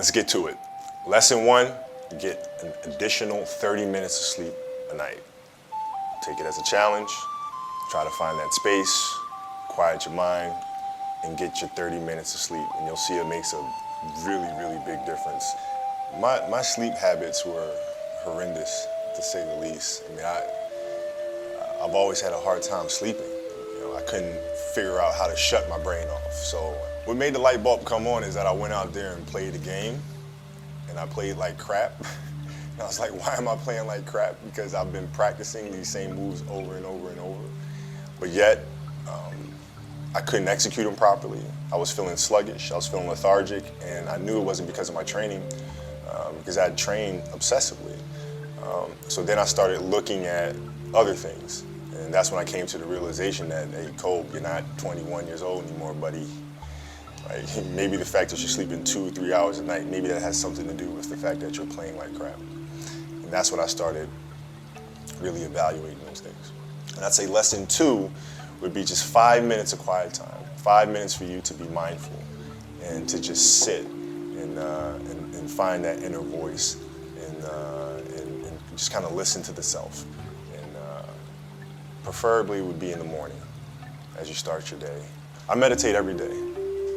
Let's get to it. Lesson 1, get an additional 30 minutes of sleep a night. Take it as a challenge. Try to find that space, quiet your mind, and get your 30 minutes of sleep. And you'll see it makes a really, really big difference. My sleep habits were horrendous, to say the least. I mean, I've always had a hard time sleeping. I couldn't figure out how to shut my brain off. So what made the light bulb come on is that I went out there and played a game, and I played like crap. And I was like, why am I playing like crap? Because I've been practicing these same moves over and over and over. But yet, I couldn't execute them properly. I was feeling sluggish, I was feeling lethargic, and I knew it wasn't because of my training, because I had trained obsessively. So then I started looking at other things. And that's when I came to the realization that, hey, Cole, you're not 21 years old anymore, buddy. Like, maybe the fact that you're sleeping 2 or 3 hours a night, maybe that has something to do with the fact that you're playing like crap. And that's when I started really evaluating those things. And I'd say lesson 2 would be just 5 minutes of quiet time. 5 minutes for you to be mindful and to just sit and find that inner voice and just kind of listen to the self. Preferably would be in the morning as you start your day. I meditate every day.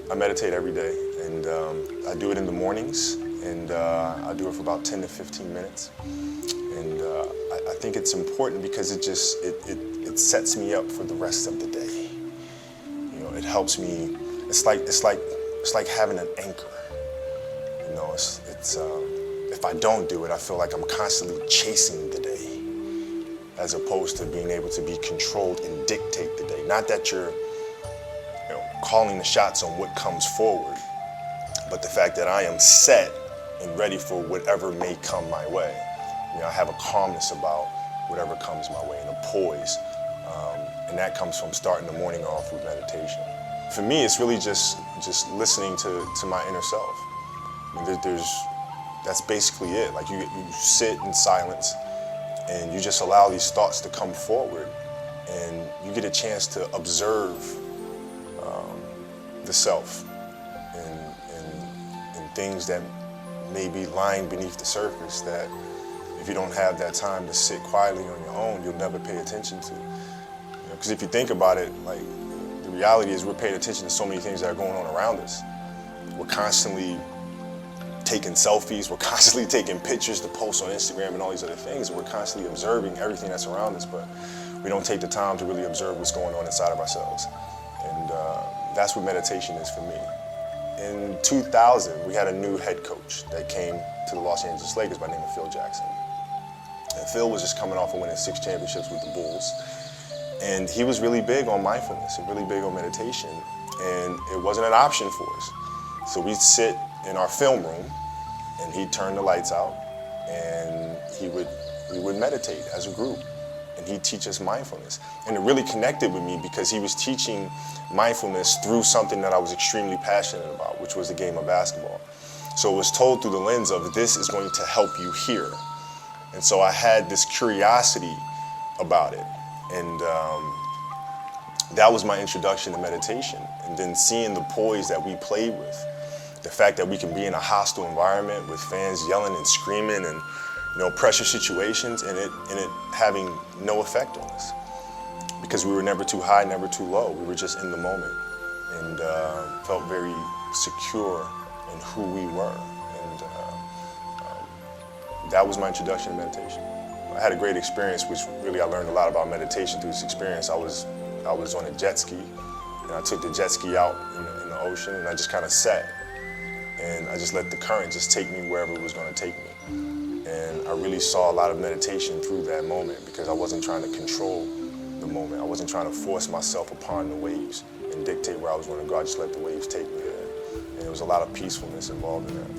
And I do it in the mornings, and I do it for about 10 to 15 minutes. And I think it's important because it sets me up for the rest of the day. It helps me. It's like having an anchor. If I don't do it, I feel like I'm constantly chasing the day, as opposed to being able to be controlled and dictate the day. Not that you're calling the shots on what comes forward, but the fact that I am set and ready for whatever may come my way. I have a calmness about whatever comes my way and a poise. And that comes from starting the morning off with meditation. For me, it's really just listening to my inner self. I mean, that's basically it. Like you sit in silence, and you just allow these thoughts to come forward, and you get a chance to observe the self and things that may be lying beneath the surface that if you don't have that time to sit quietly on your own, you'll never pay attention to. Because if you think about it, like, the reality is we're paying attention to so many things that are going on around us. We're constantly taking selfies, we're constantly taking pictures to post on Instagram and all these other things. We're constantly observing everything that's around us, but we don't take the time to really observe what's going on inside of ourselves. And that's what meditation is for me. In 2000, we had a new head coach that came to the Los Angeles Lakers by the name of Phil Jackson. And Phil was just coming off of winning 6 championships with the Bulls. And he was really big on mindfulness and really big on meditation. And it wasn't an option for us. So we'd sit in our film room, and he'd turn the lights out, and we would meditate as a group, and he'd teach us mindfulness. And it really connected with me because he was teaching mindfulness through something that I was extremely passionate about, which was the game of basketball. So it was told through the lens of, this is going to help you here. And so I had this curiosity about it, and that was my introduction to meditation. And then seeing the poise that we played with, the fact that we can be in a hostile environment with fans yelling and screaming and pressure situations, and it having no effect on us, because we were never too high, never too low. We were just in the moment, and felt very secure in who we were. And that was my introduction to meditation. I had a great experience, which really I learned a lot about meditation through this experience. I was on a jet ski, and I took the jet ski out in the ocean, and I just kind of sat. And I just let the current just take me wherever it was going to take me. And I really saw a lot of meditation through that moment, because I wasn't trying to control the moment. I wasn't trying to force myself upon the waves and dictate where I was going to go. I just let the waves take me there. And there was a lot of peacefulness involved in that.